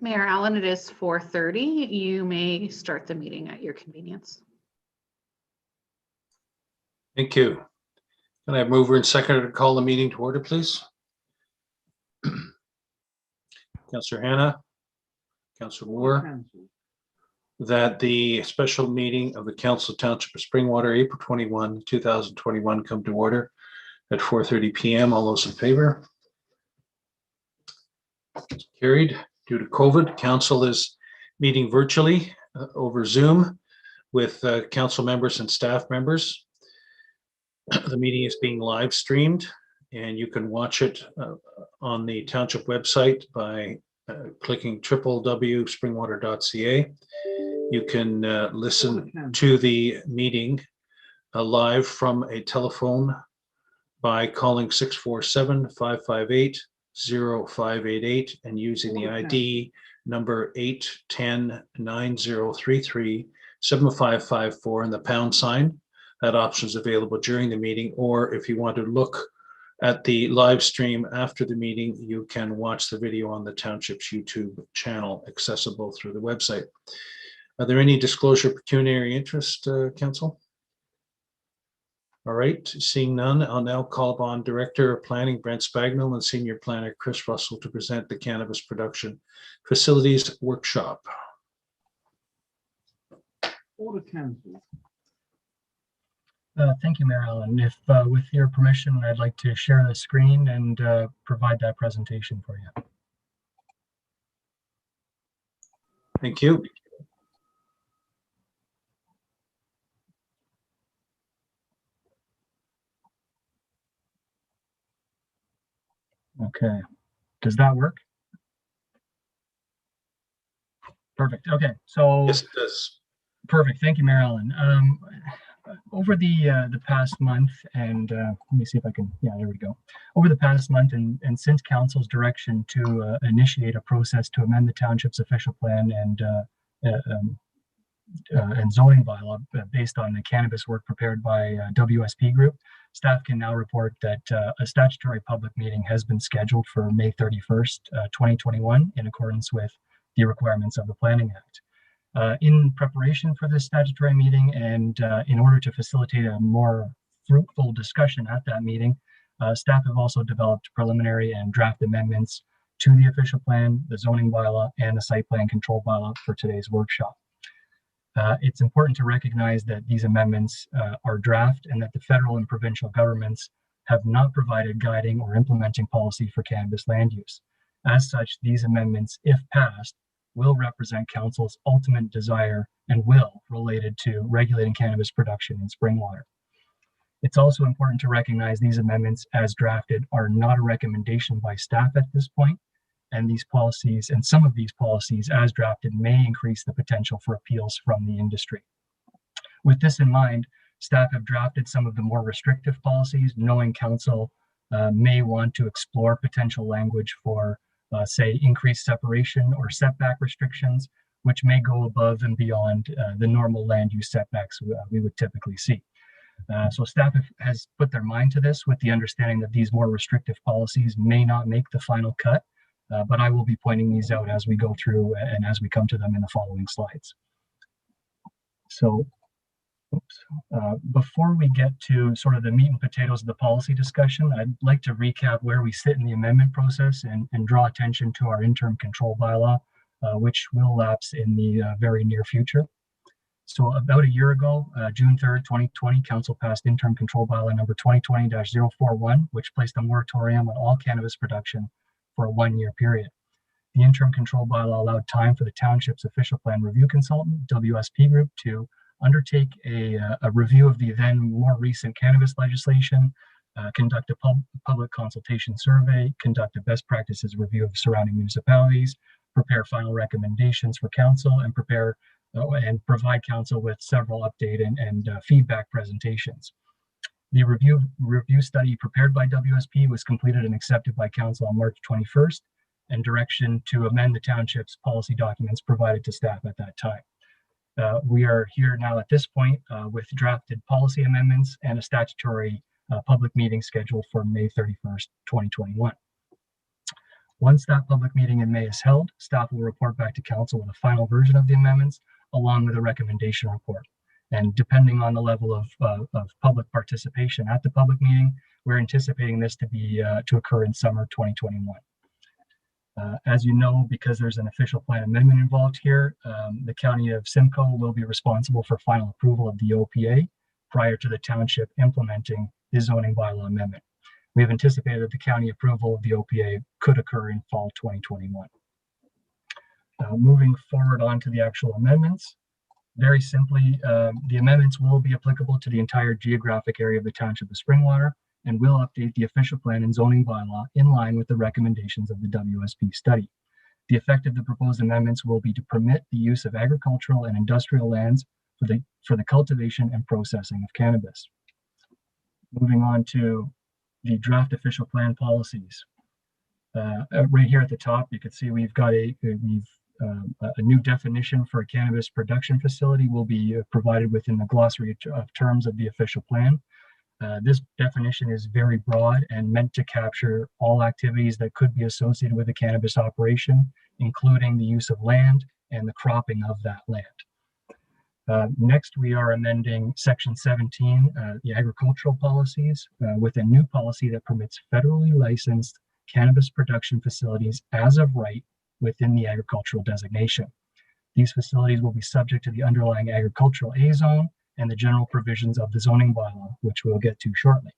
Mayor Allen, it is 4:30. You may start the meeting at your convenience. Thank you. Can I have mover and seconder to call the meeting to order, please? Councillor Hannah, Councillor Moore, that the special meeting of the Council Township of Springwater, April 21, 2021 come to order at 4:30 p.m. All those in favor? Carried. Due to COVID, Council is meeting virtually over Zoom with Council members and staff members. The meeting is being live streamed, and you can watch it on the Township website by clicking www.springwater.ca. You can listen to the meeting live from a telephone by calling 647-558-0588 and using the ID number 810-9033-7554 and the pound sign. That option is available during the meeting, or if you want to look at the live stream after the meeting, you can watch the video on the Township's YouTube channel accessible through the website. Are there any disclosure of pecuniary interest, Council? All right, seeing none, I'll now call upon Director of Planning Brent Spagnell and Senior Planner Chris Russell to present the Cannabis Production Facilities Workshop. Order, Council. Thank you, Mayor Allen. If, with your permission, I'd like to share the screen and provide that presentation for you. Thank you. Okay, does that work? Perfect. Okay, so Yes, it does. Perfect. Thank you, Mayor Allen. Over the past month, and let me see if I can. Yeah, there we go. Over the past month, and since Council's direction to initiate a process to amend the Township's official plan and zoning bylaw based on the cannabis work prepared by WSP Group, staff can now report that a statutory public meeting has been scheduled for May 31st, 2021, in accordance with the requirements of the Planning Act. In preparation for this statutory meeting and in order to facilitate a more fruitful discussion at that meeting, staff have also developed preliminary and draft amendments to the official plan, the zoning bylaw, and the site plan control bylaw for today's workshop. It's important to recognize that these amendments are draft and that the federal and provincial governments have not provided guiding or implementing policy for cannabis land use. As such, these amendments, if passed, will represent Council's ultimate desire and will related to regulating cannabis production in Springwater. It's also important to recognize these amendments as drafted are not a recommendation by staff at this point, and these policies and some of these policies as drafted may increase the potential for appeals from the industry. With this in mind, staff have drafted some of the more restrictive policies, knowing Council may want to explore potential language for say increased separation or setback restrictions, which may go above and beyond the normal land use setbacks we would typically see. So staff has put their mind to this with the understanding that these more restrictive policies may not make the final cut, but I will be pointing these out as we go through and as we come to them in the following slides. So before we get to sort of the meat and potatoes of the policy discussion, I'd like to recap where we sit in the amendment process and draw attention to our interim control bylaw, which will lapse in the very near future. So about a year ago, June 3rd, 2020, Council passed interim control bylaw number 2020-041, which placed a moratorium on all cannabis production for a one-year period. The interim control bylaw allowed time for the Township's official plan review consultant, WSP Group, to undertake a review of the then more recent cannabis legislation, conduct a public consultation survey, conduct a best practices review of surrounding municipalities, prepare final recommendations for Council, and prepare and provide Council with several update and feedback presentations. The review study prepared by WSP was completed and accepted by Council on March 21st, and direction to amend the Township's policy documents provided to staff at that time. We are here now at this point with drafted policy amendments and a statutory public meeting scheduled for May 31st, 2021. Once that public meeting in May is held, staff will report back to council with a final version of the amendments along with a recommendation report. And depending on the level of public participation at the public meeting, we're anticipating this to occur in summer 2021. As you know, because there's an official plan amendment involved here, the County of Simcoe will be responsible for final approval of the OPA prior to the township implementing the zoning bylaw amendment. We have anticipated that the county approval of the OPA could occur in fall 2021. Moving forward on to the actual amendments. Very simply, the amendments will be applicable to the entire geographic area of the Township of Springwater and will update the official plan and zoning bylaw in line with the recommendations of the WSP study. The effect of the proposed amendments will be to permit the use of agricultural and industrial lands for the cultivation and processing of cannabis. Moving on to the draft official plan policies. Right here at the top, you can see we've got a new definition for a cannabis production facility will be provided within the glossary of terms of the official plan. This definition is very broad and meant to capture all activities that could be associated with a cannabis operation, including the use of land and the cropping of that land. Next, we are amending Section 17, the agricultural policies, with a new policy that permits federally licensed cannabis production facilities as of right within the agricultural designation. These facilities will be subject to the underlying agricultural A zone and the general provisions of the zoning bylaw, which we'll get to shortly.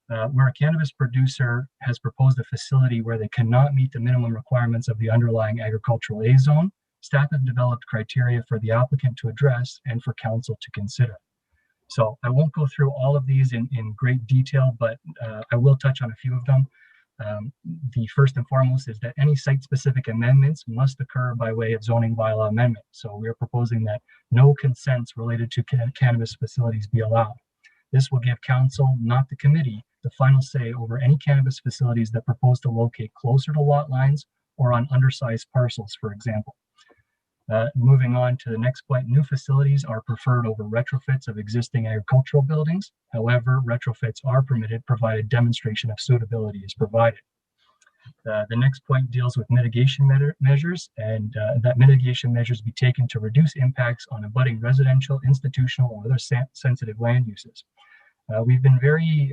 Where a cannabis producer has proposed a facility where they cannot meet the minimum requirements of the underlying agricultural A zone, staff have developed criteria for the applicant to address and for council to consider. So I won't go through all of these in great detail, but I will touch on a few of them. The first and foremost is that any site-specific amendments must occur by way of zoning bylaw amendment. So we are proposing that no consents related to cannabis facilities be allowed. This will give council, not the committee, the final say over any cannabis facilities that propose to locate closer to lot lines or on undersized parcels, for example. Moving on to the next point, new facilities are preferred over retrofits of existing agricultural buildings. However, retrofits are permitted provided demonstration of suitability is provided. The next point deals with mitigation measures, and that mitigation measures be taken to reduce impacts on abutting residential, institutional, or other sensitive land uses. We've been very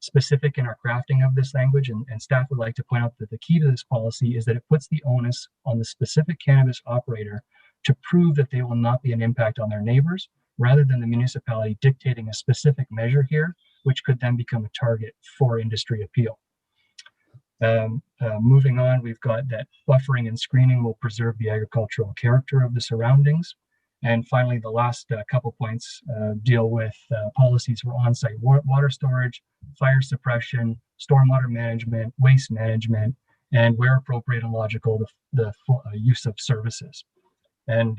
specific in our crafting of this language, and staff would like to point out that the key to this policy is that it puts the onus on the specific cannabis operator to prove that they will not be an impact on their neighbors, rather than the municipality dictating a specific measure here, which could then become a target for industry appeal. Moving on, we've got that buffering and screening will preserve the agricultural character of the surroundings. And finally, the last couple points deal with policies for on-site water storage, fire suppression, stormwater management, waste management, and where appropriate and logical, the use of services. And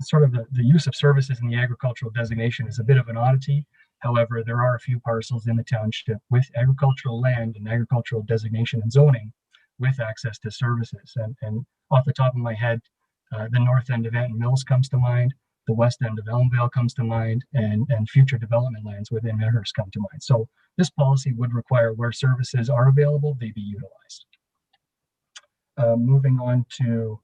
sort of the use of services in the agricultural designation is a bit of an oddity. However, there are a few parcels in the township with agricultural land and agricultural designation and zoning with access to services. And off the top of my head, the north end of Anton Mills comes to mind, the west end of Elmvale comes to mind, and future development lands within Medhurst come to mind. So this policy would require where services are available, they be utilized. Moving on to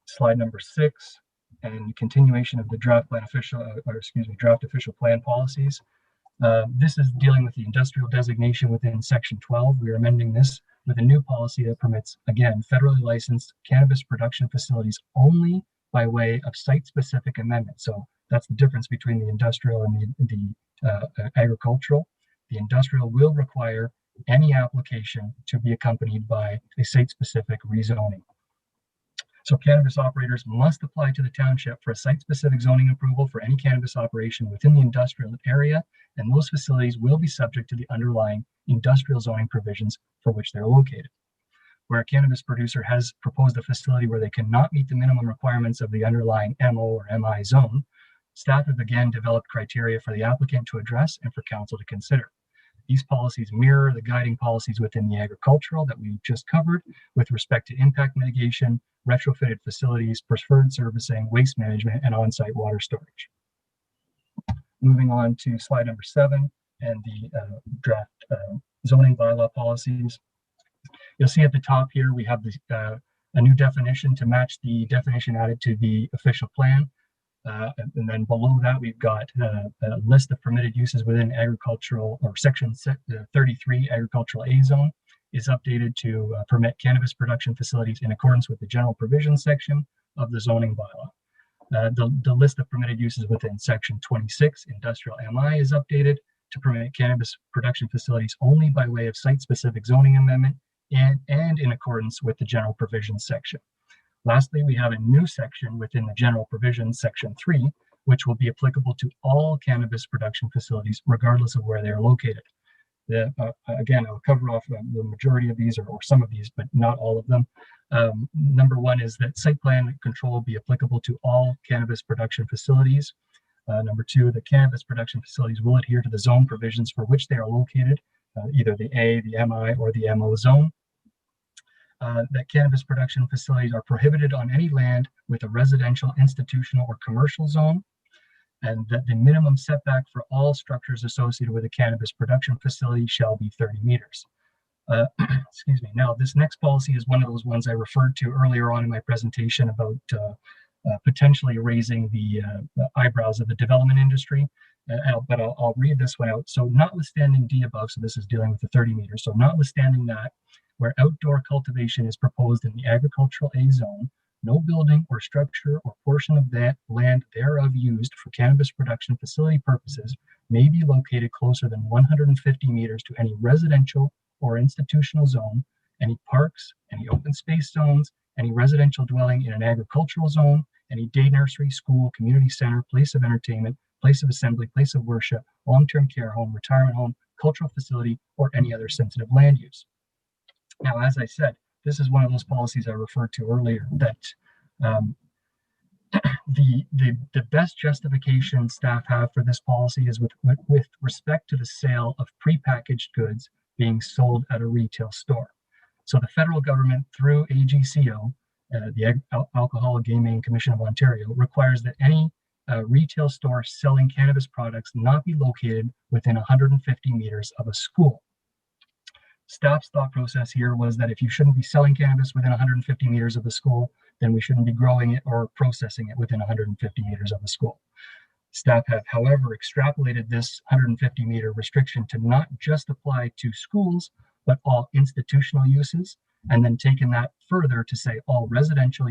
slide number 6 and continuation of the draft official plan policies. This is dealing with the industrial designation within section 12. We are amending this with a new policy that permits, again, federally licensed cannabis production facilities only by way of site-specific amendment. So that's the difference between the industrial and the agricultural. The industrial will require any application to be accompanied by a site-specific rezoning. So cannabis operators must apply to the township for a site-specific zoning approval for any cannabis operation within the industrial area, and those facilities will be subject to the underlying industrial zoning provisions for which they're located. Where a cannabis producer has proposed a facility where they cannot meet the minimum requirements of the underlying MO or MI zone, staff have again developed criteria for the applicant to address and for council to consider. These policies mirror the guiding policies within the agricultural that we just covered with respect to impact mitigation, retrofitted facilities, preferred servicing, waste management, and on-site water storage. Moving on to slide number 7 and the draft zoning bylaw policies. You'll see at the top here, we have a new definition to match the definition added to the official plan. And then below that, we've got a list of permitted uses within agricultural, or section 33 agricultural A zone is updated to permit cannabis production facilities in accordance with the general provisions section of the zoning bylaw. The list of permitted uses within section 26 industrial MI is updated to permit cannabis production facilities only by way of site-specific zoning amendment and in accordance with the general provisions section. Lastly, we have a new section within the general provisions, section 3, which will be applicable to all cannabis production facilities, regardless of where they are located. Again, I'll cover off the majority of these, or some of these, but not all of them. Number one is that site plan control will be applicable to all cannabis production facilities. Number two, the cannabis production facilities will adhere to the zone provisions for which they are located, either the A, the MI, or the MO zone. That cannabis production facilities are prohibited on any land with a residential, institutional, or commercial zone, and that the minimum setback for all structures associated with a cannabis production facility shall be 30 meters. Excuse me. Now, this next policy is one of those ones I referred to earlier on in my presentation about potentially raising the eyebrows of the development industry. But I'll read this one out. So notwithstanding D above, so this is dealing with the 30 meters. So notwithstanding that, where outdoor cultivation is proposed in the agricultural A zone, no building or structure or portion of that land thereof used for cannabis production facility purposes may be located closer than 150 meters to any residential or institutional zone, any parks, any open space zones, any residential dwelling in an agricultural zone, any day nursery, school, community center, place of entertainment, place of assembly, place of worship, long-term care home, retirement home, cultural facility, or any other sensitive land use. Now, as I said, this is one of those policies I referred to earlier that the best justification staff have for this policy is with respect to the sale of prepackaged goods being sold at a retail store. So the federal government, through AGCO, the Alcohol Gaming Commission of Ontario, requires that any retail store selling cannabis products not be located within 150 meters of a school. Staff's thought process here was that if you shouldn't be selling cannabis within 150 meters of the school, then we shouldn't be growing it or processing it within 150 meters of the school. Staff have, however, extrapolated this 150 meter restriction to not just apply to schools, but all institutional uses, and then taken that further to say all residential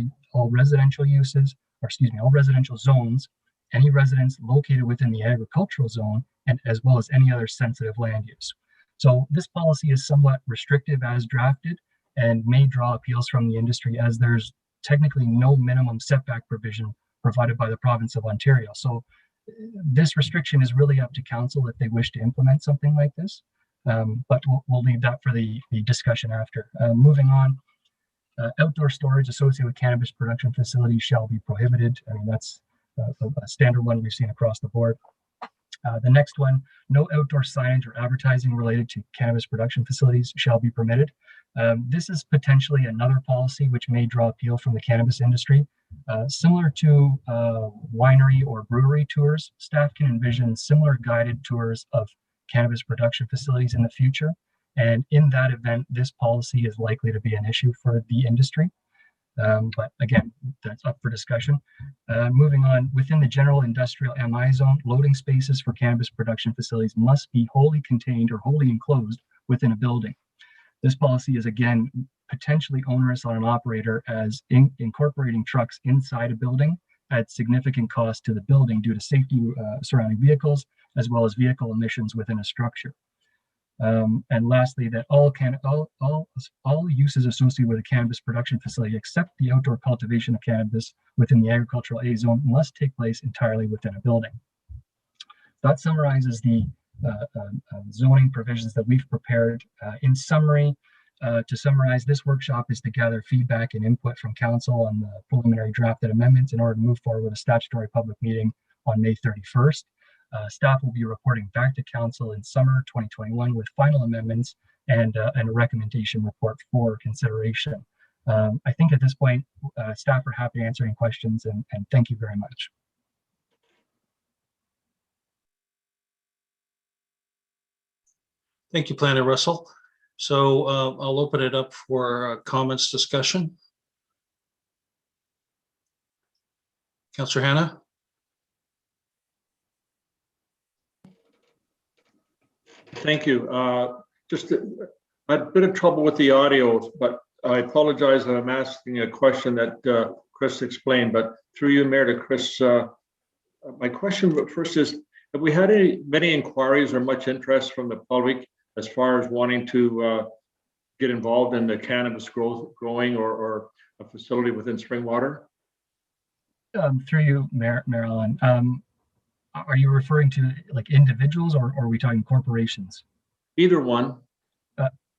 uses, or excuse me, all residential zones, any residence located within the agricultural zone, and as well as any other sensitive land use. So this policy is somewhat restrictive as drafted and may draw appeals from the industry, as there's technically no minimum setback provision provided by the province of Ontario. So this restriction is really up to council if they wish to implement something like this, but we'll leave that for the discussion after. Moving on, outdoor storage associated with cannabis production facilities shall be prohibited. I mean, that's a standard one we've seen across the board. The next one, no outdoor signage or advertising related to cannabis production facilities shall be permitted. This is potentially another policy which may draw appeal from the cannabis industry. Similar to winery or brewery tours, staff can envision similar guided tours of cannabis production facilities in the future. And in that event, this policy is likely to be an issue for the industry. But again, that's up for discussion. Moving on, within the general industrial MI zone, loading spaces for cannabis production facilities must be wholly contained or wholly enclosed within a building. This policy is again potentially onerous on an operator, as incorporating trucks inside a building adds significant cost to the building due to safety surrounding vehicles, as well as vehicle emissions within a structure. And lastly, that all uses associated with a cannabis production facility, except the outdoor cultivation of cannabis within the agricultural A zone, must take place entirely within a building. That summarizes the zoning provisions that we've prepared. In summary, to summarize, this workshop is to gather feedback and input from council on the preliminary drafted amendments in order to move forward with a statutory public meeting on May 31st. Staff will be reporting back to council in summer 2021 with final amendments and a recommendation report for consideration. I think at this point, staff are happy to answer any questions, and thank you very much. Thank you, Planner Russell. So I'll open it up for comments, discussion. Councillor Hannah? Thank you. Just I had a bit of trouble with the audio, but I apologize that I'm asking a question that Chris explained, but through you, Mayor, to Chris, my question first is, have we had many inquiries or much interest from the public as far as wanting to get involved in the cannabis growing or a facility within Springwater? Through you, Marilyn, are you referring to like individuals or are we talking corporations? Either one.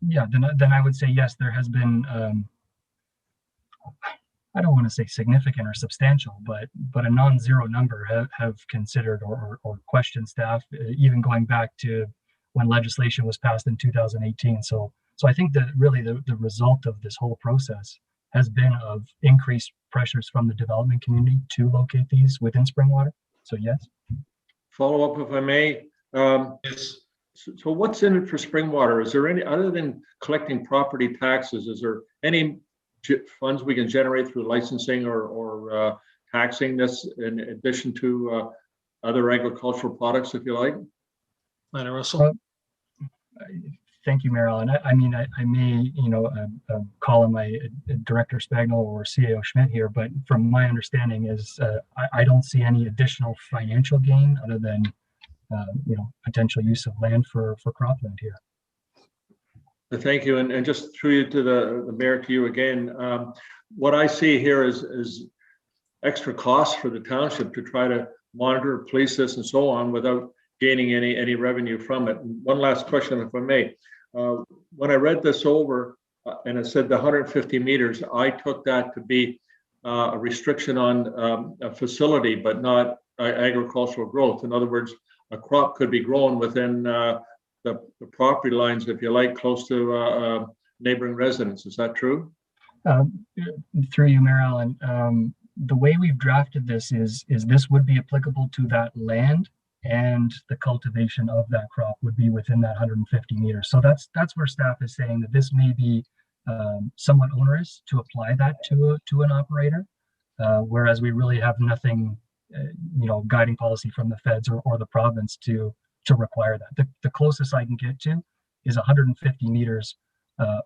Yeah, then I would say yes, there has been, I don't want to say significant or substantial, but a non-zero number have considered or questioned staff, even going back to when legislation was passed in 2018. So I think that really the result of this whole process has been of increased pressures from the development community to locate these within Springwater. So yes. Follow up, if I may. Yes. So what's in it for Springwater? Is there any, other than collecting property taxes, is there any funds we can generate through licensing or taxing this in addition to other agricultural products, if you like? Lana Russell? Thank you, Marilyn. I mean, I may, call on my Director Spagnol or CAO Schmidt here, but from my understanding is I don't see any additional financial gain other than, potential use of land for cropland here. Thank you. And just through you to the mayor, to you again, what I see here is extra costs for the township to try to monitor, police this and so on without gaining any revenue from it. And one last question, if I may. When I read this over and it said the 150 meters, I took that to be a restriction on a facility, but not agricultural growth. In other words, a crop could be grown within the property lines, if you like, close to neighboring residents. Is that true? Through you, Marilyn, the way we've drafted this is this would be applicable to that land, and the cultivation of that crop would be within that 150 meters. So that's where staff is saying that this may be somewhat onerous to apply that to an operator, whereas we really have nothing, guiding policy from the feds or the province to require that. The closest I can get to is 150 meters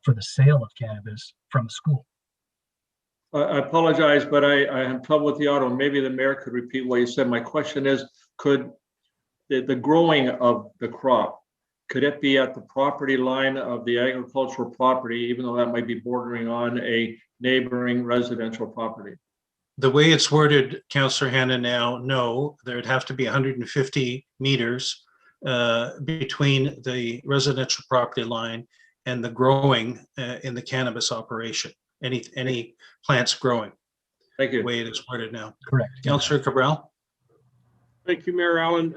for the sale of cannabis from a school. I apologize, but I have trouble with the audio. Maybe the mayor could repeat what you said. My question is, could the growing of the crop, could it be at the property line of the agricultural property, even though that might be bordering on a neighboring residential property? The way it's worded, Councillor Hannah, now, no, there'd have to be 150 meters between the residential property line and the growing in the cannabis operation. Any plants growing. Thank you. The way it is worded now. Correct. Councillor Cabral? Thank you, Mayor Allen.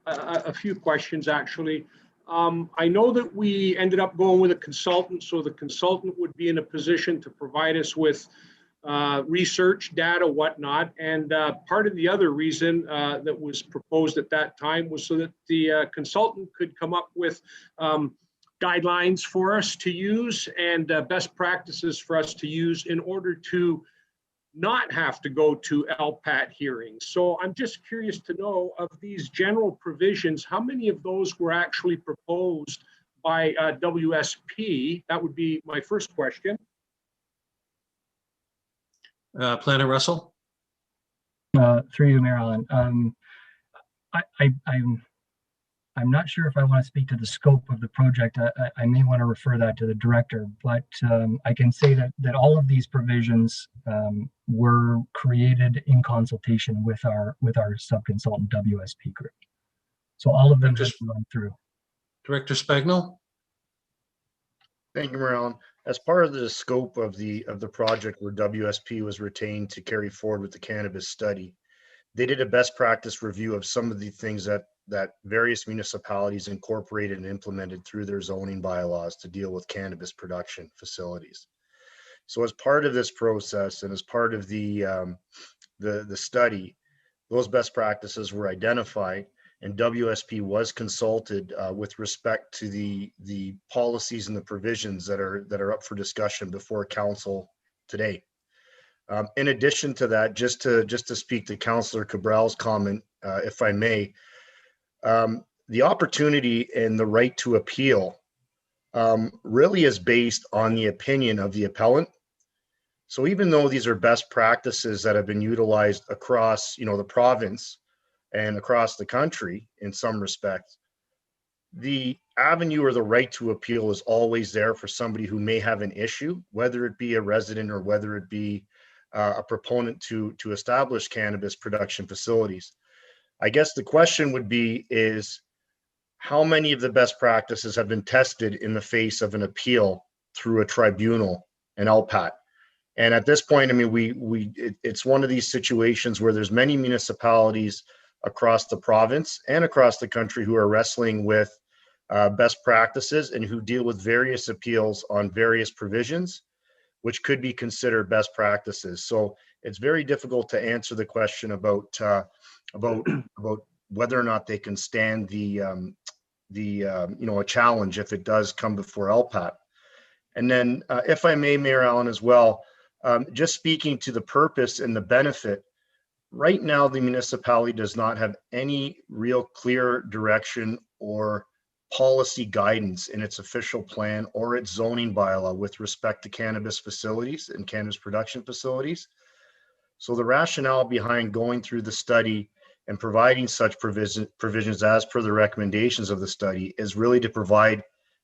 A few questions, actually. I know that we ended up going with a consultant, so the consultant would be in a position to provide us with research, data, whatnot. And part of the other reason that was proposed at that time was so that the consultant could come up with guidelines for us to use and best practices for us to use in order to not have to go to LPAT hearings. So I'm just curious to know, of these general provisions, how many of those were actually proposed by WSP? That would be my first question. Planner Russell? Through you, Marilyn. I'm not sure if I want to speak to the scope of the project. I may want to refer that to the director, but I can say that all of these provisions were created in consultation with our sub-consultant WSP group. So all of them just run through. Director Spagnol? Thank you, Marilyn. As part of the scope of the project where WSP was retained to carry forward with the cannabis study, they did a best practice review of some of the things that various municipalities incorporated and implemented through their zoning bylaws to deal with cannabis production facilities. So as part of this process and as part of the study, those best practices were identified, and WSP was consulted with respect to the policies and the provisions that are up for discussion before council today. In addition to that, just to speak to Councillor Cabral's comment, if I may, the opportunity and the right to appeal really is based on the opinion of the appellant. So even though these are best practices that have been utilized across, the province and across the country in some respects, the avenue or the right to appeal is always there for somebody who may have an issue, whether it be a resident or whether it be a proponent to establish cannabis production facilities. I guess the question would be is how many of the best practices have been tested in the face of an appeal through a tribunal, an LPAT? And at this point, I mean, it's one of these situations where there's many municipalities across the province and across the country who are wrestling with best practices and who deal with various appeals on various provisions, which could be considered best practices. So it's very difficult to answer the question about whether or not they can stand a challenge if it does come before LPAT. And then, if I may, Mayor Allen, as well, just speaking to the purpose and the benefit, right now the municipality does not have any real clear direction or policy guidance in its official plan or its zoning bylaw with respect to cannabis facilities and cannabis production facilities. So the rationale behind going through the study and providing such provisions as per the recommendations of the study is really to provide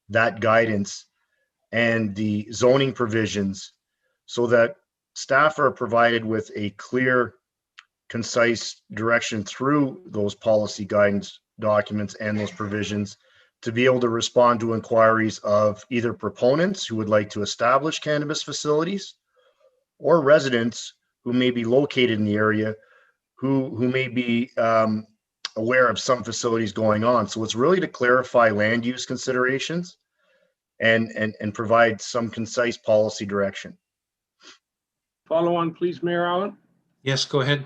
that guidance and the zoning provisions so that staff are provided with a clear, concise direction through those policy guidance documents and those provisions to be able to respond to inquiries of either proponents who would like to establish cannabis facilities or residents who may be located in the area who may be aware of some facilities going on. So it's really to clarify land use considerations and provide some concise policy direction. Follow on, please, Mayor Allen. Yes, go ahead.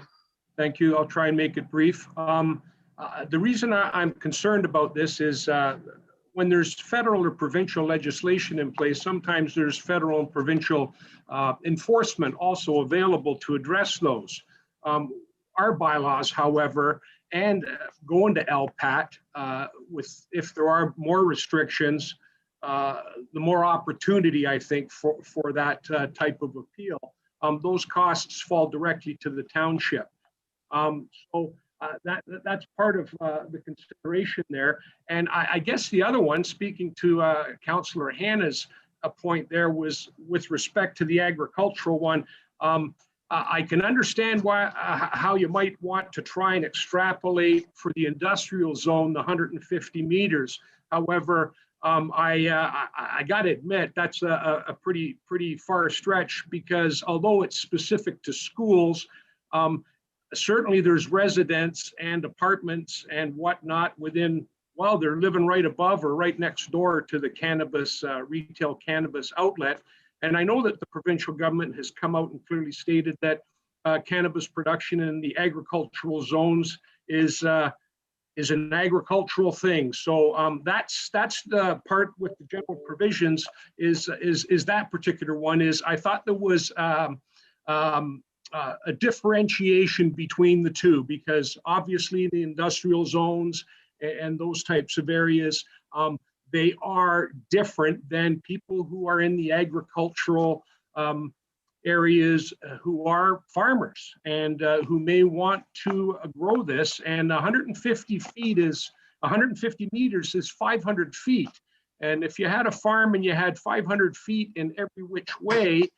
Thank you. I'll try and make it brief. The reason I'm concerned about this is when there's federal or provincial legislation in place, sometimes there's federal and provincial enforcement also available to address those. Our bylaws, however, and going to LPAT, if there are more restrictions, the more opportunity, I think, for that type of appeal. Those costs fall directly to the township. That's part of the consideration there. And I guess the other one, speaking to Councillor Hanna's point there, was with respect to the agricultural one. I can understand how you might want to try and extrapolate for the industrial zone, the 150 meters. However, I got to admit that's a pretty far stretch, because although it's specific to schools, certainly there's residents and apartments and whatnot within, well, they're living right above or right next door to the cannabis, retail cannabis outlet. And I know that the provincial government has come out and clearly stated that cannabis production in the agricultural zones is an agricultural thing. So that's the part with the general provisions is that particular one is I thought there was a differentiation between the two, because obviously the industrial zones and those types of areas, they are different than people who are in the agricultural areas who are farmers and who may want to grow this. And 150 meters is 500 feet. And if you had a farm and you had 500 feet in every which way,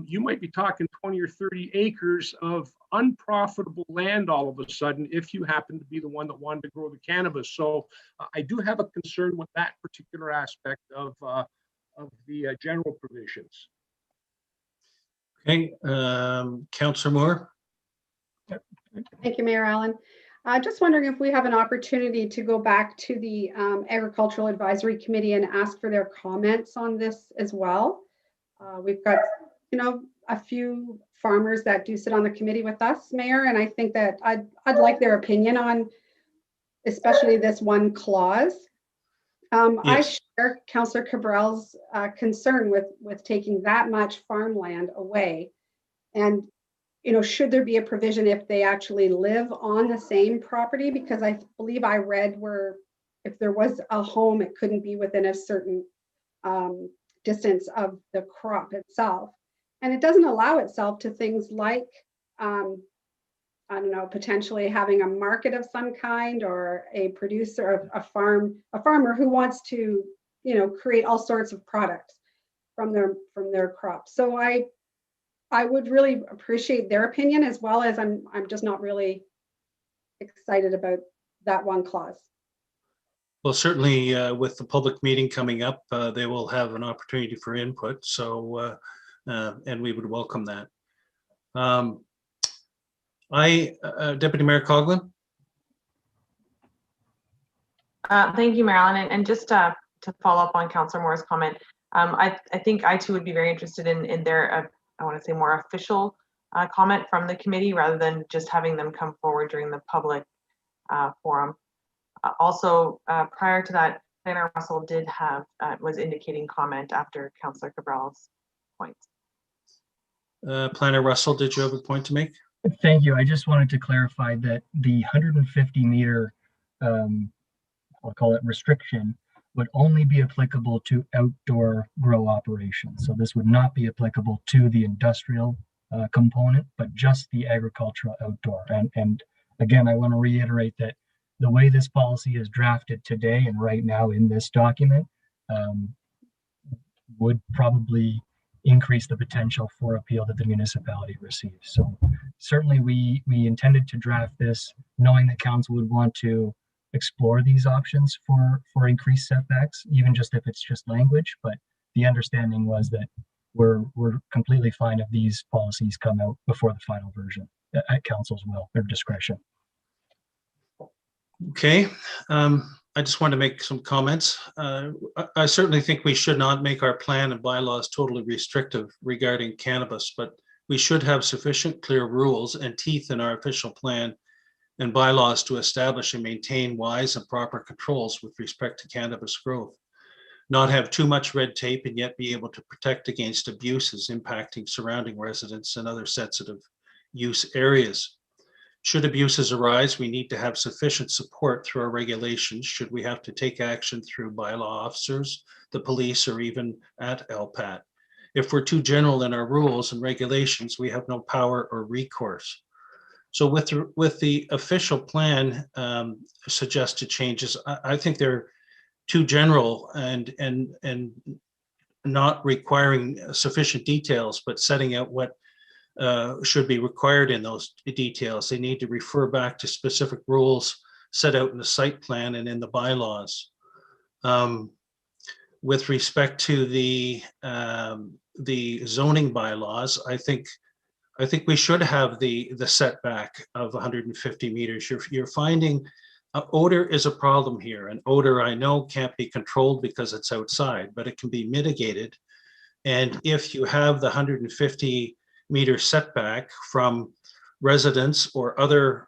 you might be talking 20 or 30 acres of unprofitable land all of a sudden if you happen to be the one that wanted to grow the cannabis. So I do have a concern with that particular aspect of the general provisions. Okay, Councillor Moore. Thank you, Mayor Allen. Just wondering if we have an opportunity to go back to the Agricultural Advisory Committee and ask for their comments on this as well. We've got, a few farmers that do sit on the committee with us, Mayor, and I think that I'd like their opinion on especially this one clause. I Yes. share Councillor Cabral's concern with taking that much farmland away. And, you know, should there be a provision if they actually live on the same property? Because I believe I read where if there was a home, it couldn't be within a certain distance of the crop itself. And it doesn't allow itself to things like, I don't know, potentially having a market of some kind, or a producer of a farmer who wants to, you know, create all sorts of products from their crops. So I would really appreciate their opinion, as well as I'm just not really excited about that one clause. Well, certainly with the public meeting coming up, they will have an opportunity for input. So, and we would welcome that. Deputy Mayor Coughlin. Thank you, Marilyn. And just to follow up on Councillor Moore's comment, I think I too would be very interested in their, I want to say, more official comment from the committee, rather than just having them come forward during the public forum. Also, prior to that, Planner Russell did have, was indicating comment after Councillor Cabral's points. Planner Russell, did you have a point to make? Thank you. I just wanted to clarify that the 150 meter, I'll call it restriction, would only be applicable to outdoor grow operations. So this would not be applicable to the industrial component, but just the agricultural outdoor. And again, I want to reiterate that the way this policy is drafted today and right now in this document would probably increase the potential for appeal that the municipality receives. So certainly we intended to draft this knowing that council would want to explore these options for increased setbacks, even just if it's just language. But the understanding was that we're completely fine if these policies come out before the final version at council's will or discretion. Okay, I just want to make some comments. I certainly think we should not make our plan and bylaws totally restrictive regarding cannabis, but we should have sufficient clear rules and teeth in our official plan and bylaws to establish and maintain wise and proper controls with respect to cannabis growth. Not have too much red tape and yet be able to protect against abuses impacting surrounding residents and other sensitive use areas. Should abuses arise, we need to have sufficient support through our regulations should we have to take action through bylaw officers, the police, or even at LPAT. If we're too general in our rules and regulations, we have no power or recourse. So with the official plan suggested changes, I think they're too general and not requiring sufficient details, but setting out what should be required in those details. They need to refer back to specific rules set out in the site plan and in the bylaws. With respect to the zoning bylaws, I think we should have the setback of 150 meters. You're finding odor is a problem here, and odor I know can't be controlled because it's outside, but it can be mitigated. And if you have the 150 meter setback from residents or other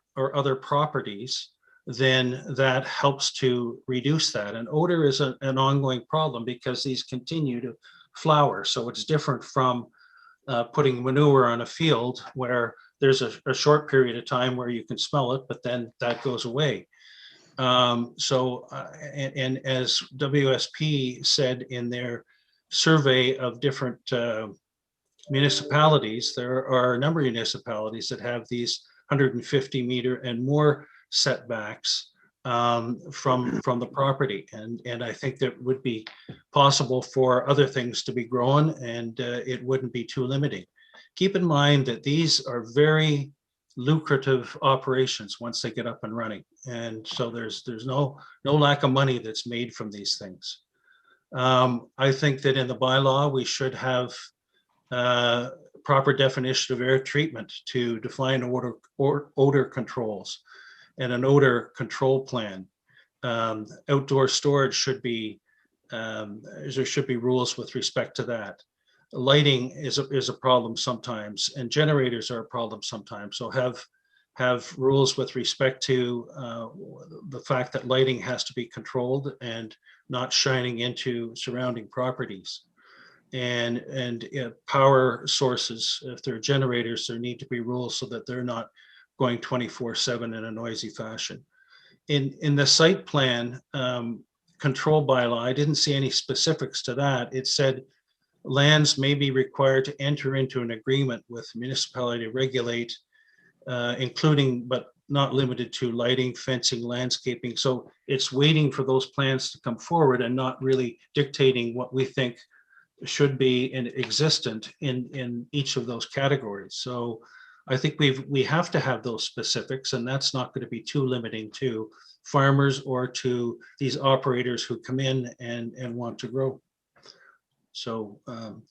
properties, then that helps to reduce that. And odor is an ongoing problem because these continue to flower. So it's different from putting manure on a field where there's a short period of time where you can smell it, but then that goes away. And as WSP said in their survey of different municipalities, there are a number of municipalities that have these 150 meter and more setbacks from the property. And I think that would be possible for other things to be grown, and it wouldn't be too limiting. Keep in mind that these are very lucrative operations once they get up and running. And so there's no lack of money that's made from these things. I think that in the bylaw, we should have proper definition of air treatment to define odor controls and an odor control plan. Outdoor storage should be, there should be rules with respect to that. Lighting is a problem sometimes, and generators are a problem sometimes. So have have rules with respect to the fact that lighting has to be controlled and not shining into surrounding properties. And power sources, if they're generators, there need to be rules so that they're not going 24/7 in a noisy fashion. In the site plan control bylaw, I didn't see any specifics to that. It said lands may be required to enter into an agreement with municipality to regulate, including but not limited to lighting, fencing, landscaping. So it's waiting for those plans to come forward and not really dictating what we think should be existent in each of those categories. So I think we have to have those specifics, and that's not going to be too limiting to farmers or to these operators who come in and want to grow. So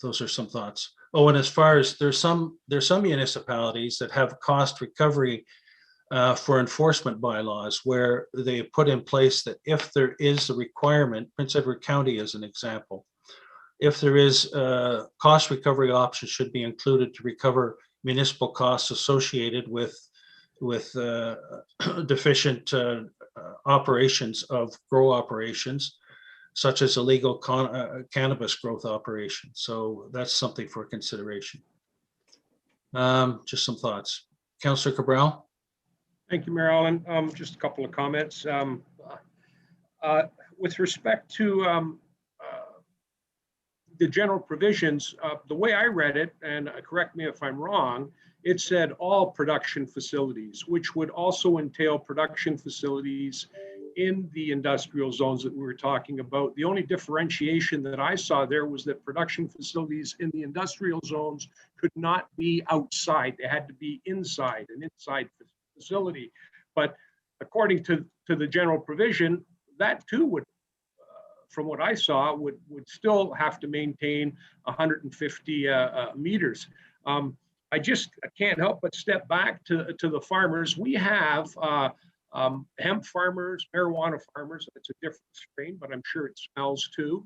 those are some thoughts. Oh, and as far as there's some municipalities that have cost recovery for enforcement bylaws, where they put in place that if there is a requirement, Prince Edward County as an example, if there is cost recovery options should be included to recover municipal costs associated with deficient operations of grow operations, such as illegal cannabis growth operations. So that's something for consideration. Just some thoughts. Councillor Cabral. Thank you, Mayor Allen. Just a couple of comments. With respect to the general provisions, the way I read it, and correct me if I'm wrong, it said all production facilities, which would also entail production facilities in the industrial zones that we were talking about. The only differentiation that I saw there was that production facilities in the industrial zones could not be outside. They had to be inside, an inside facility. But according to the general provision, that too would, from what I saw, would still have to maintain 150 meters. I can't help but step back to the farmers. We have hemp farmers, marijuana farmers. It's a different strain, but I'm sure it smells too.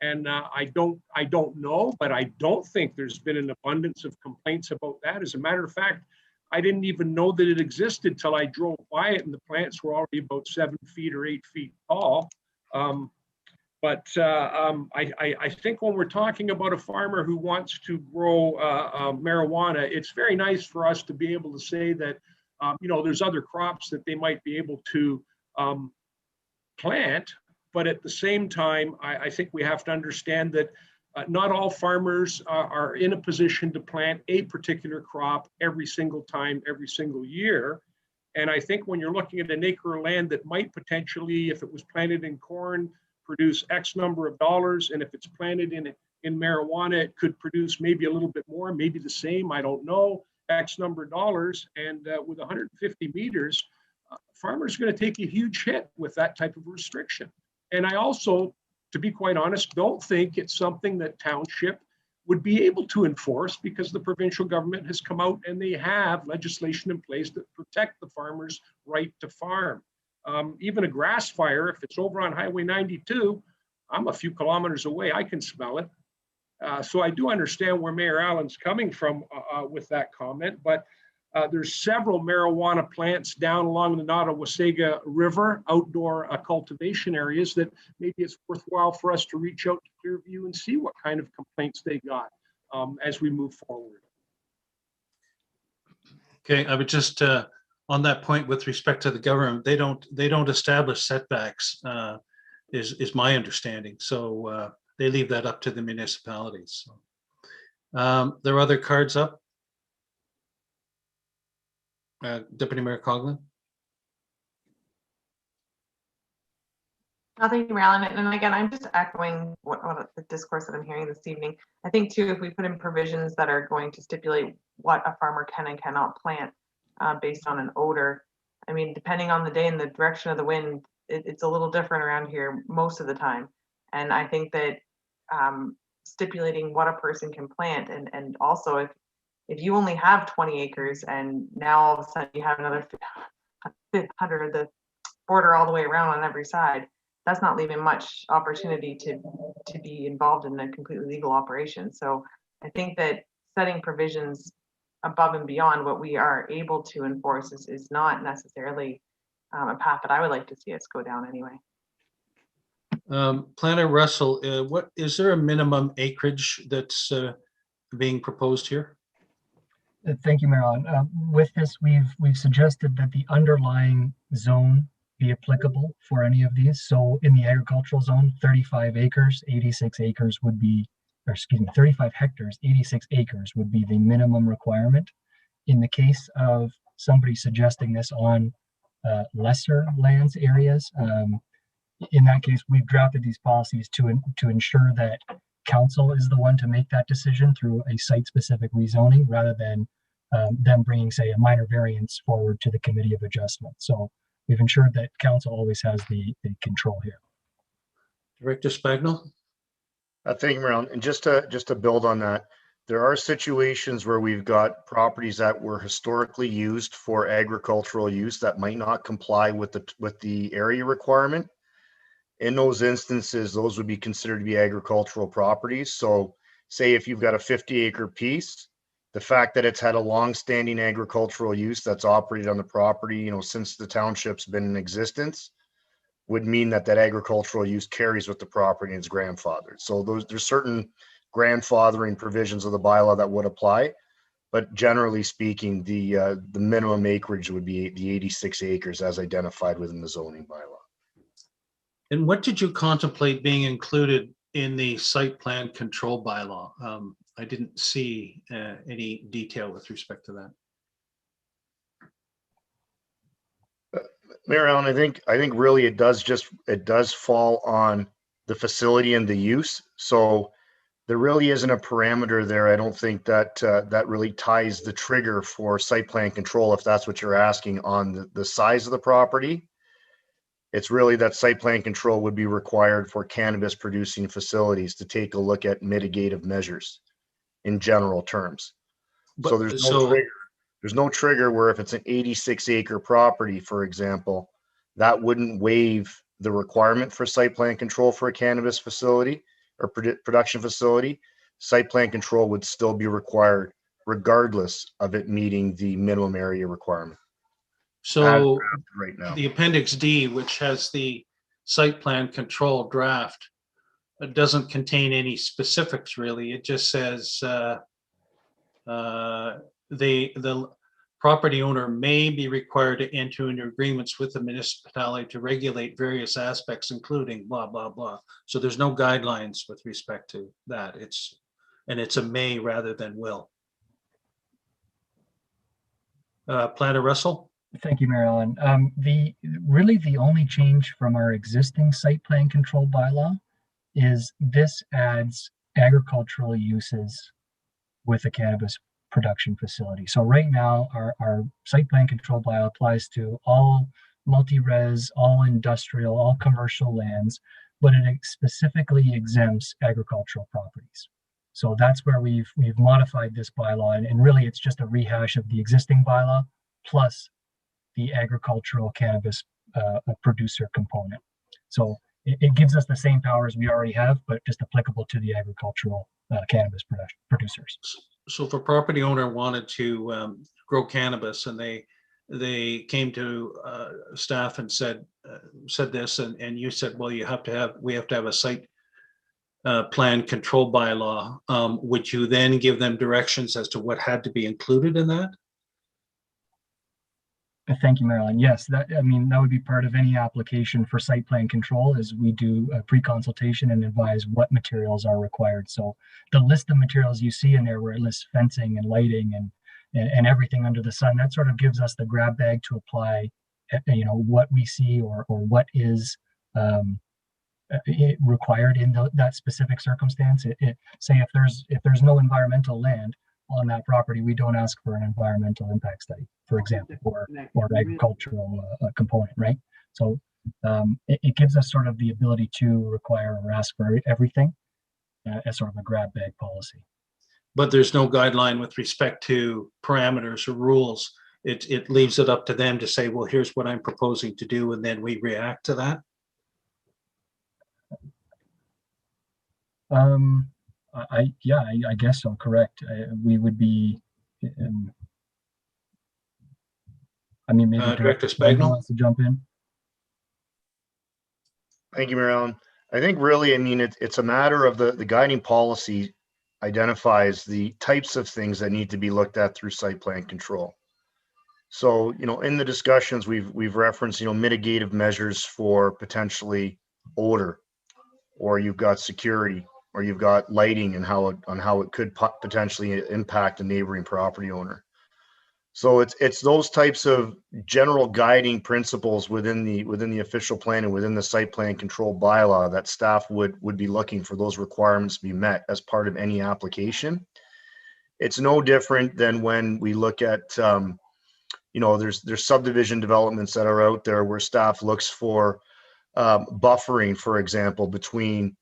And I don't know, but I don't think there's been an abundance of complaints about that. As a matter of fact, I didn't even know that it existed till I drove by it, and the plants were already about 7 feet or 8 feet tall. But I think when we're talking about a farmer who wants to grow marijuana, it's very nice for us to be able to say that, there's other crops that they might be able to plant. But at the same time, I think we have to understand that not all farmers are in a position to plant a particular crop every single time, every single year. And I think when you're looking at an acre of land that might potentially, if it was planted in corn, produce X number of dollars, and if it's planted in marijuana, it could produce maybe a little bit more, maybe the same, I don't know, X number of dollars. And with 150 meters, farmers are going to take a huge hit with that type of restriction. And I also, to be quite honest, don't think it's something that township would be able to enforce, because the provincial government has come out and they have legislation in place that protect the farmers' right to farm. Even a grass fire, if it's over on Highway 92, I'm a few kilometers away, I can smell it. So I do understand where Mayor Allen's coming from with that comment, but there's several marijuana plants down along the Nottawasaga River, outdoor cultivation areas, that maybe it's worthwhile for us to reach out to Clearview and see what kind of complaints they got as we move forward. Okay, I would just on that point with respect to the government, they don't establish setbacks, is my understanding. So they leave that up to the municipalities. So, there are other cards up. Deputy Mayor Coughlin. Thank you, Mayor Allen. And again, I'm just echoing what the discourse that I'm hearing this evening. I think too, if we put in provisions that are going to stipulate what a farmer can and cannot plant based on an odor, I mean, depending on the day and the direction of the wind, it's a little different around here most of the time. And I think that stipulating what a person can plant, and also if you only have 20 acres and now all of a sudden you have another 100, the border all the way around on every side, that's not leaving much opportunity to be involved in a completely legal operation. So I think that setting provisions above and beyond what we are able to enforce is not necessarily a path that I would like to see us go down anyway. Planner Russell, what is there a minimum acreage that's being proposed here? Thank you, Marilyn. With this, we've suggested that the underlying zone be applicable for any of these. So in the agricultural zone, 35 acres, 86 acres would be, or excuse me, 35 hectares, 86 acres would be the minimum requirement. In the case of somebody suggesting this on lesser lands areas, in that case, we've drafted these policies to ensure that council is the one to make that decision through a site-specific rezoning rather than them bringing, say, a minor variance forward to the Committee of Adjustment. So we've ensured that council always has the control here. Director Spagnol? Thank you, Marilyn. And just to build on that, there are situations where we've got properties that were historically used for agricultural use that might not comply with the area requirement. In those instances, those would be considered to be agricultural properties. So say if you've got a 50-acre piece, the fact that it's had a long-standing agricultural use that's operated on the property, since the township's been in existence, would mean that agricultural use carries with the property and is grandfathered. So there's certain grandfathering provisions of the bylaw that would apply, but generally speaking, the minimum acreage would be the 86 acres as identified within the zoning bylaw. And what did you contemplate being included in the site plan control bylaw? I didn't see any detail with respect to that. Mayor Allen, I think really it does fall on the facility and the use. So there really isn't a parameter there. I don't think that that really ties the trigger for site plan control, if that's what you're asking, on the size of the property. It's really that site plan control would be required for cannabis producing facilities facilities to take a look at mitigative measures in general terms. So there's no trigger where if it's an 86-acre property, for example, that wouldn't waive the requirement for site plan control for a cannabis facility or production facility. Site plan control would still be required regardless of it meeting the minimum area requirement. So right now, the Appendix D, which has the site plan control draft, it doesn't contain any specifics really. It just says the property owner may be required to enter into agreements with the municipality to regulate various aspects, including blah, blah, blah. So there's no guidelines with respect to that. It's a may rather than will. Planner Russell? Thank you, Mary Ellen. Really the only change from our existing site plan control bylaw is this adds agricultural uses with a cannabis production facility. So right now, our site plan control bylaw applies to all multi-res, all industrial, all commercial lands, but it specifically exempts agricultural properties. So that's where we've modified this bylaw, and really it's just a rehash of the existing bylaw plus the agricultural cannabis producer component. So it gives us the same powers we already have, but just applicable to the agricultural cannabis producers. So if a property owner wanted to grow cannabis and they came to staff and said this, and you said, well, we have to have a site plan control bylaw, would you then give them directions as to what had to be included in that? Thank you, Marilyn. Yes, that would be part of any application for site plan control, is we do a pre-consultation and advise what materials are required. So the list of materials you see in there where it lists fencing and lighting and everything under the sun, that sort of gives us the grab bag to apply, what we see or what is required in that specific circumstance. Say if there's no environmental land on that property, we don't ask for an environmental impact study, for example, or agricultural component, right? So it gives us sort of the ability to require or ask for everything as sort of a grab bag policy. But there's no guideline with respect to parameters or rules. It leaves it up to them to say, well, here's what I'm proposing to do, and then we react to that. I guess so. Correct. We would be I mean, maybe Director Spagnol Spagnol? wants to jump in. Thank you, Mayor Allen. I think really, I mean, it's a matter of the guiding policy identifies the types of things that need to be looked at through site plan control. So, you know, in the discussions, we've referenced, you know, mitigative measures for potentially odor, or you've got security, or you've got lighting and how it could potentially impact a neighboring property owner. So it's those types of general guiding principles within the official plan and within the site plan control bylaw that staff would be looking for those requirements to be met as part of any application. It's no different than when we look at you know, there's subdivision developments that are out there where staff looks for buffering, for example, between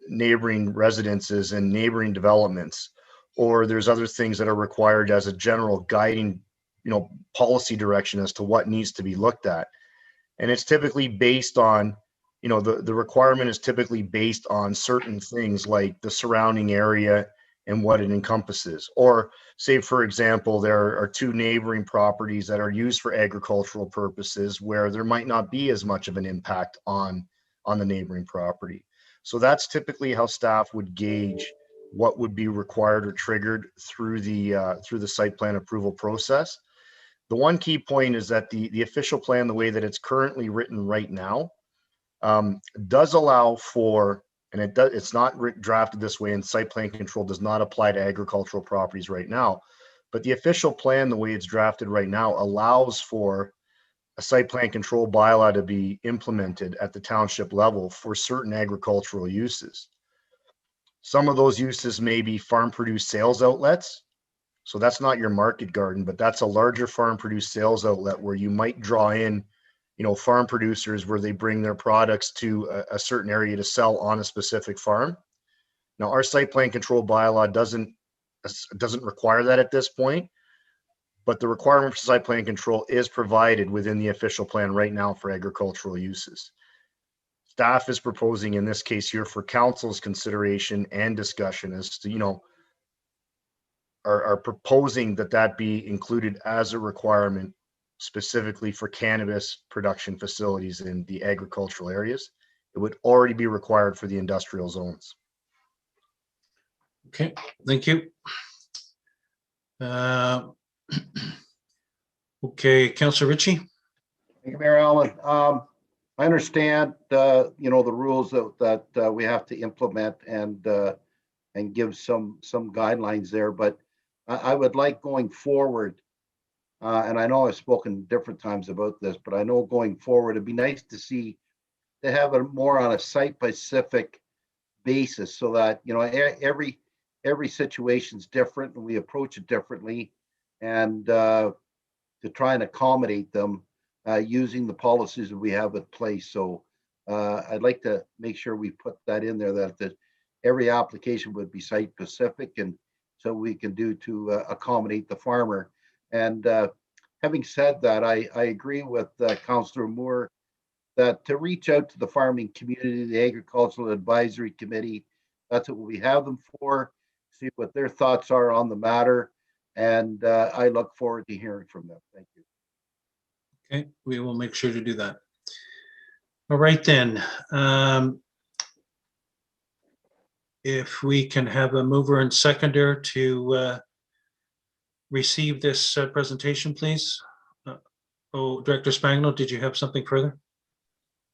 neighboring residences and neighboring developments. Or there's other things that are required as a general guiding, you know, policy direction as to what needs to be looked at. And it's typically based on, you know, the requirement is typically based on certain things like the surrounding area and what it encompasses. Or say, for example, there are two neighboring properties that are used for agricultural purposes where there might not be as much of an impact on the neighboring property. So that's typically how staff would gauge what would be required or triggered through the site plan approval process. The one key point is that the official plan, the way that it's currently written right now, does allow for, and it's not drafted this way, and site plan control does not apply to agricultural properties right now, but the official plan, the way it's drafted right now, allows for a site plan control bylaw to be implemented at the township level for certain agricultural uses. Some of those uses may be farm produce sales outlets. So that's not your market garden, but that's a larger farm produce sales outlet where you might draw in, you know, farm producers where they bring their products to a certain area to sell on a specific farm. Now, our site plan control bylaw doesn't require that at this point, but the requirement for site plan control is provided within the official plan right now for agricultural uses. Staff is proposing in this case here for council's consideration and discussion as to, you know, are proposing that be included as a requirement specifically for cannabis production facilities in the agricultural areas. It would already be required for the industrial zones. Okay, thank you. Okay, Councillor Ritchie. Thank you, Mayor Allen. I understand, you know, the rules that we have to implement and give some guidelines there, but I would like going forward, and I know I've spoken different times about this, but I know going forward, it'd be nice to have it more on a site-specific basis so that, you know, every situation's different and we approach it differently, and to try and accommodate them using the policies that we have in place. So I'd like to make sure we put that in there, that every application would be site specific, and so we can do to accommodate the farmer. And having said that, I agree with Councillor Moore that to reach out to the farming community, the Agricultural Advisory Committee, that's what we have them for, see what their thoughts are on the matter. And I look forward to hearing from them. Thank you. Okay, we will make sure to do that. All right then. If we can have a mover and seconder to receive this presentation, please. Director Spagnol, did you have something further?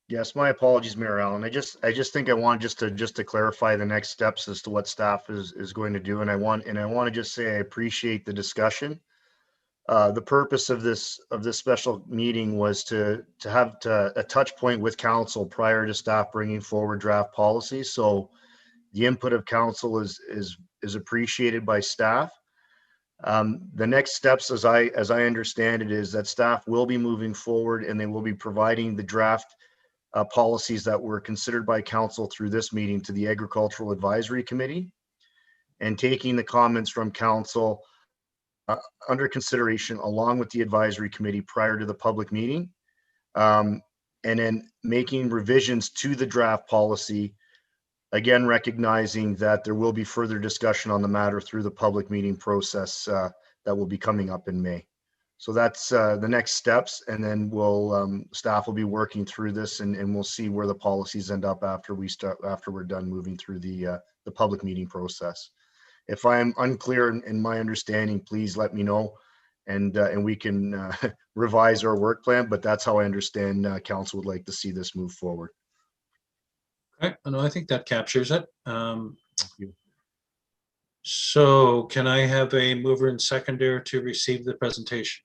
Yes, my apologies, Mayor Allen. I just think I want just to clarify the next steps as to what staff is going to do, and I want to just say I appreciate the discussion. The purpose of this special meeting was to have a touch point with council prior to staff bringing forward draft policy. So the input of council is appreciated by staff. The next steps, as I understand it, is that staff will be moving forward and they will be providing the draft policies that were considered by council through this meeting to the Agricultural Advisory Committee, and taking the comments from council under consideration along with the advisory committee prior to the public meeting, and then making revisions to the draft policy Again, recognizing that there will be further discussion on the matter through the public meeting process that will be coming up in May. So that's the next steps, and then staff will be working through this, and we'll see where the policies end up after we're done moving through the public meeting process. If I'm unclear in my understanding, please let me know, and we can revise our work plan. But that's how I understand council would like to see this move forward. Okay, no, I think that captures it. Thank you. So can I have a mover and seconder to receive the presentation?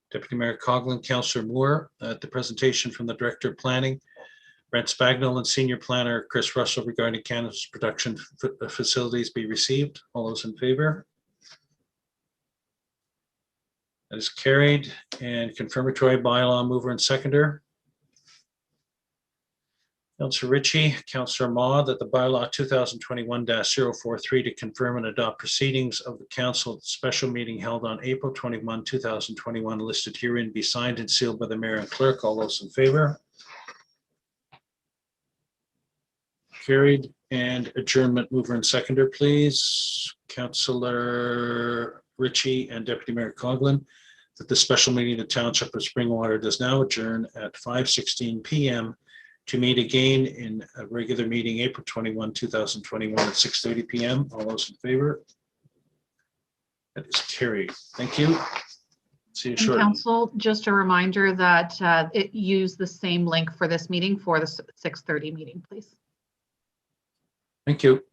Deputy Mayor Coughlin, Councillor Moore, the presentation from the Director of Planning, Brent Spagnell, and Senior Planner Chris Russell regarding cannabis production facilities be received. All those in favor? That is carried. And confirmatory bylaw mover and seconder. Councillor Ritchie, Councillor Ma, that the bylaw 2021-043 to confirm and adopt proceedings of the council special meeting held on April 21, 2021 listed herein be signed and sealed by the mayor and clerk. All those in favor? Carried. And adjournment mover and seconder, please. Councillor Ritchie and Deputy Mayor Coughlin, that the special meeting of the Township of Springwater does now adjourn at 5:16 p.m. to meet again in a regular meeting, April 21, 2021 at 6:30 p.m. All those in favor? That is carried. Thank you. See you And shortly. council, just a reminder that it used the same link for this meeting for the 6:30 meeting, please. Thank you.